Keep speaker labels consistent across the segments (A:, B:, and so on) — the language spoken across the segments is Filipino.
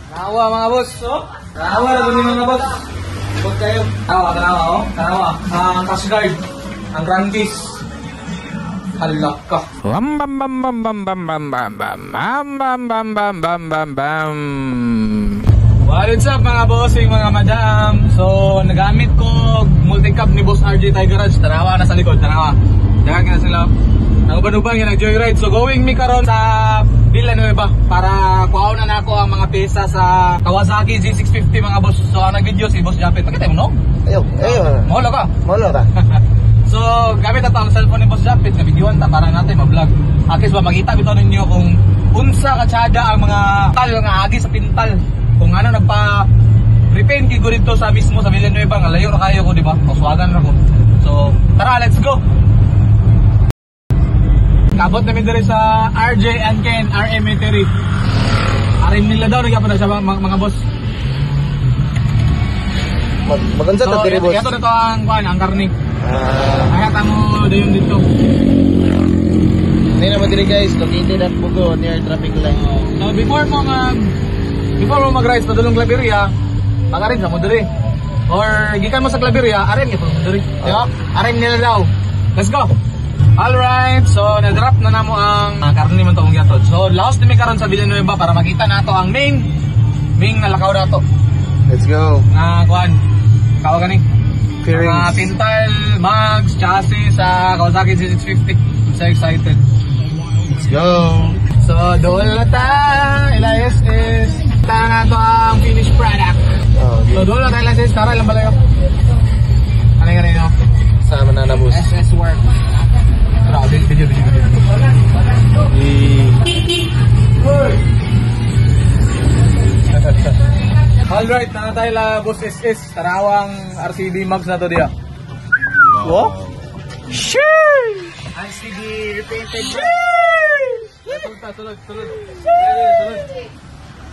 A: Tanawa mga boss, oh. Tanawa na dun mga boss. Ikot kayo. Tanawa, oh. Tanawa. Ang Cash Guard. Ang Grandis. Halak ka.
B: Bam bam bam bam bam bam bam bam bam bam bam bam bam bam bam.
A: What's up mga bossing, mga madam. So, nagamit ko multi-cab ni Boss RJ Thai Garage. Tanawa na sa likod, tanawa. Dagan ka na sila. Nag-ubang yung nag-joyride. So, going me karon sa Villanueva para kuhaw na ako ang mga pesa sa Kawasaki Z650 mga boss. So, ang nag-video si Boss Japet. Nakita mo, no?
C: Ayaw.
A: Mahalo ka?
C: Mahalo ka.
A: So, gamit na ang cellphone ni Boss Japet na videoan ta para natin ma-vlog. At least ba makita bitaw ninyo kung unsa katsada ang mga tal nga agi sa pintal. Kung ano nagpa-repaint ko dito sa mismo sa Villanueva, nga layo na kayo ko, di ba? Paswagan na ko. So, tara, let's go. Kabot namin dito sa RJ and Ken RM Eatery. RM nila daw nagyapon na siya mga boss.
C: Maganda
A: So,
C: ta diri boss.
A: ito na ang karne. Nakita mo dayon dito.
C: Hindi naman diri guys, located at Bugo near traffic light.
A: So before mo mag-ride sa Dulong Claveria, pag-arin sa mo diri. Or gikan mo sa Claveria, arin ito mo diri. Diba? Arin nila daw. Let's go. Alright, so na-drop na namo ang karne man tong gyatod. So last ni karon sa Villanueva para makita nato ang main nalakaw nato.
C: Let's go.
A: Na kuan. Kawa gani.
C: Fairings.
A: Mga pintal, mags, chassis sa Kawasaki Z650. I'm so excited.
C: Let's go.
A: So, doon na ta, LISS. Ita na to ang finished product.
C: Okay.
A: So, doon na tayo LISS. Tara, ilang balayo. Ano yung kanino?
C: Sama na boss.
A: SS work. Tara, video. Alright, na tayo la Boss SS. Tarawang RCD mags na to diya. Wow. Sheesh! RCD repainted. Sheesh! Tulog.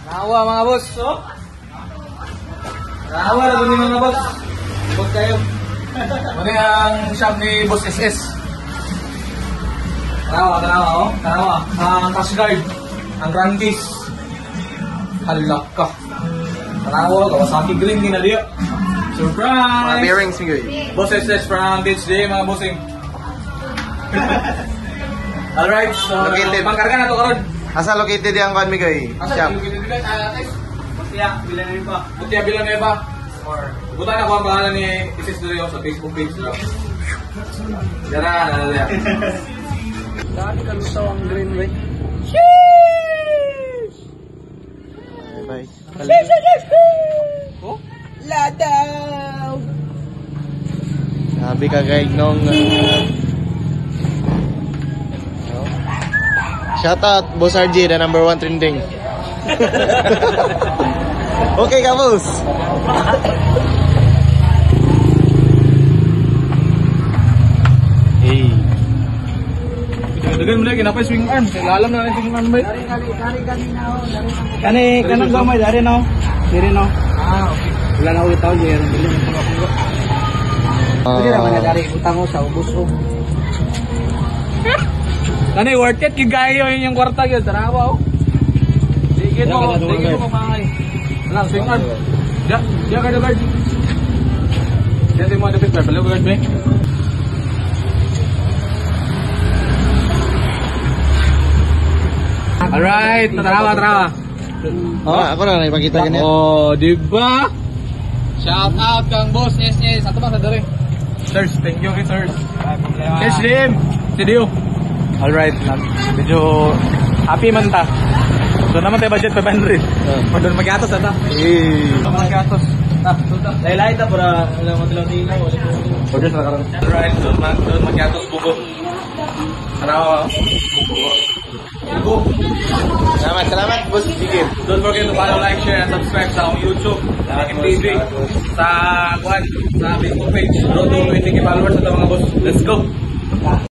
A: Nawa mga boss, oh. Nawa na dun mga boss. Ikot kayo. Muna ang shop ni Boss SS. Tanawa, oh. Tanawa. Ang Cash Guard. Ang Grandis. Halak ka. Tanawa, Kawasaki Green din na diya. Surprise!
C: Mga bearings mi guys.
A: Boss SS from DHJ mga bossing. Alright, so
C: Located.
A: pangkarga na to karon.
C: Asa located yang kan mi guys?
A: Asa
C: Shop.
A: located dito sa Mutia Villanueva. Or butan ako ang pangalan ni Isis Dulio sa Facebook page nila. Dara. Dati ka lusaw ang Greenway.
C: Bye.
A: Oh?
D: Ladaw!
C: Sabi ka guys nung shout out Boss RJ, the number 1 trending. Okay ka boss. Hey.
A: Dagan mo na kinapay swing arm. Alam na swing arm ba?
D: Kanang gamay, dari no? Diri no?
A: Ah, okay.
D: Wala na ulit tao, diri no? Diri naman na dari, utang ko sa ubos ko.
A: Ano worth it gigayo yun yung kwarta gyud tanawa oh. Digit mo mamay. Wala swing arm. Ja ka guard. Jadi mo dapat balik guard me. Alright, tarawa.
C: Oh, ako na ipakita ganyan.
A: Oh, di ba? Shout out kang Boss SS. Ato ba sa dere? Sirs, thank you sirs. Yes, Lim. Studio. Alright, medyo happy man ta. So naman tayo budget 500. Padon mag-atos ata. Mag-atos.
D: Laylay ta para alam mo tilaw-tilaw.
A: Order sa karon. Alright, so mag-atos bugo. Tarawa. Bugo.
C: Salamat boss. Sige.
A: Don't forget to follow, like, share, and subscribe sa akong YouTube, Akim TV, sa Facebook page. Road to 20k followers sa mga boss. Let's go!